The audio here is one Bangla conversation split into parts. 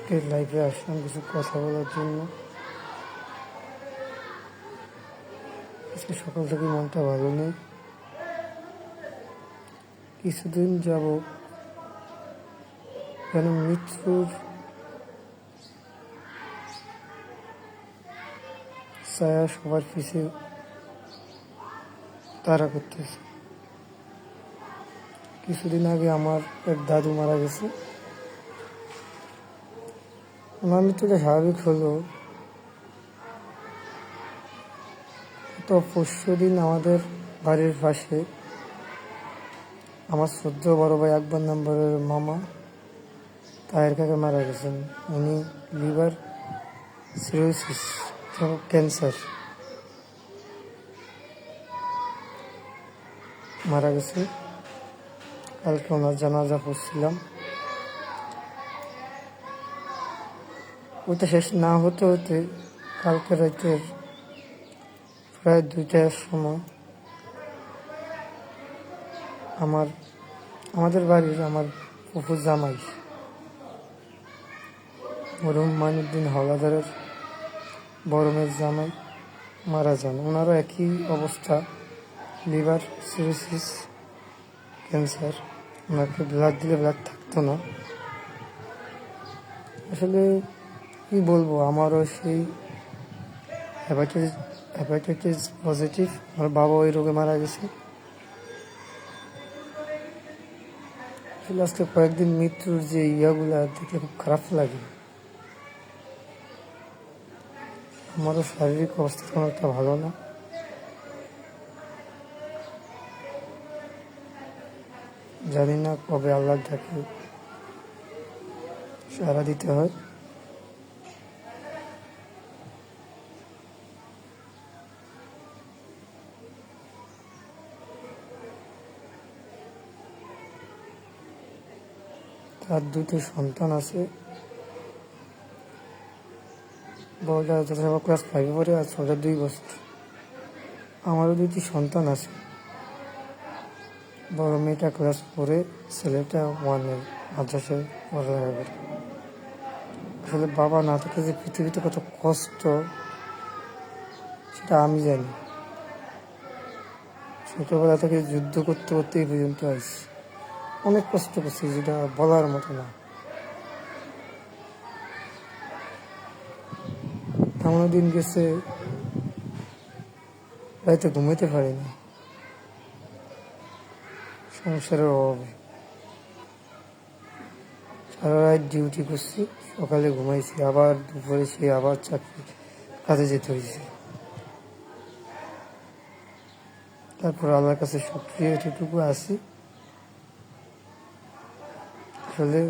আজকে লাইভে আসলাম কিছু কথা বলার জন্য। আজকে সকাল থেকে মনটা ভালো নেই। কিছুদিন যাব যেন মৃত্যুর ছায়া সবার পিছে তাড়া করতেছে। কিছুদিন আগে আমার এক দাদু মারা গেছে। আমার মৃত্যুটা স্বাভাবিক হলো, তো পরশুদিন আমাদের বাড়ির পাশে আমার শ্রদ্ধ বড় ভাই আকবর নাম্বারের মামা তাহের কাকা মারা গেছেন। উনি লিভার সিরোসিস ক্যান্সার মারা গেছে। কালকে ওনার জানাজা পড়ছিলাম। ওইটা শেষ না হতে হতে কালকে রাতের প্রায় 2টার সময় আমাদের বাড়ির আমার ফুফুর জামাই মরহুম মাইনুদ্দিন হাওলাদারের বড় মেয়ের জামাই মারা যান। ওনারও একই অবস্থা, লিভার সিরোসিস ক্যান্সার। ওনাকে ব্লাড দিলে ব্লাড থাকতো না। আসলে কি বলবো, আমারও সেই হেপাটাইটিস পজিটিভ। আমার বাবা ওই রোগে মারা গেছে। আসলে আজকে কয়েকদিন মৃত্যুর যে ইয়াগুলা দেখলে খুব খারাপ লাগে। আমারও শারীরিক অবস্থা তেমন একটা ভালো না। জানি না কবে আল্লাহ ডাকে সাড়া দিতে হয়। তার 2টি সন্তান আছে। বড়টা যথাসম্ভব ক্লাস 5-এ পড়ে, আর ছোটটা 2 বছর। আমারও 2টি সন্তান আছে। বড় মেয়েটা ক্লাস 4-এ, ছেলেটা 1-এ মাদ্রাসায় পড়ালেখা করে। আসলে বাবা না থাকলে যে পৃথিবীতে কত কষ্ট সেটা আমি জানি। ছোটবেলা থেকে যুদ্ধ করতে করতে এই পর্যন্ত আসছি। অনেক কষ্ট করছি, যেটা বলার মতো না। এমন দিন গেছে রাতে ঘুমাইতে পারিনি সংসারের অভাবে। সারা রাত ডিউটি করছি, সকালে ঘুমাইছি, আবার দুপুরে সে আবার চাকরি কাজে যেতে হয়েছে। তারপর আল্লাহর কাছে শুকরিয়া এতটুকু আছি। আসলে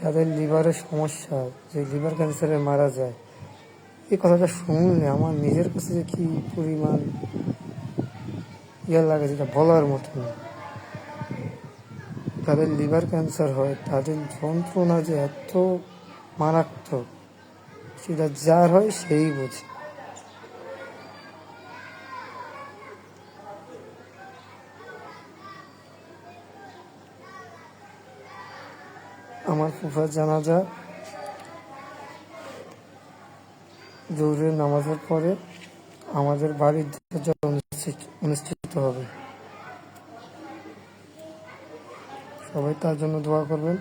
যাদের লিভারের সমস্যা, যে লিভার ক্যান্সারে মারা যায়, এই কথাটা শুনলে আমার নিজের কাছে যে কি পরিমাণ ইয়া লাগে যেটা বলার মতো না। যাদের লিভার ক্যান্সার হয় তাদের যন্ত্রণা যে এত মারাত্মক, সেটা যার হয় সেই বোঝে। আমার ফুফার জানাজা জোহরের নামাজের পরে আমাদের বাড়ির অনুষ্ঠিত হবে। সবাই তার জন্য দোয়া করবেন।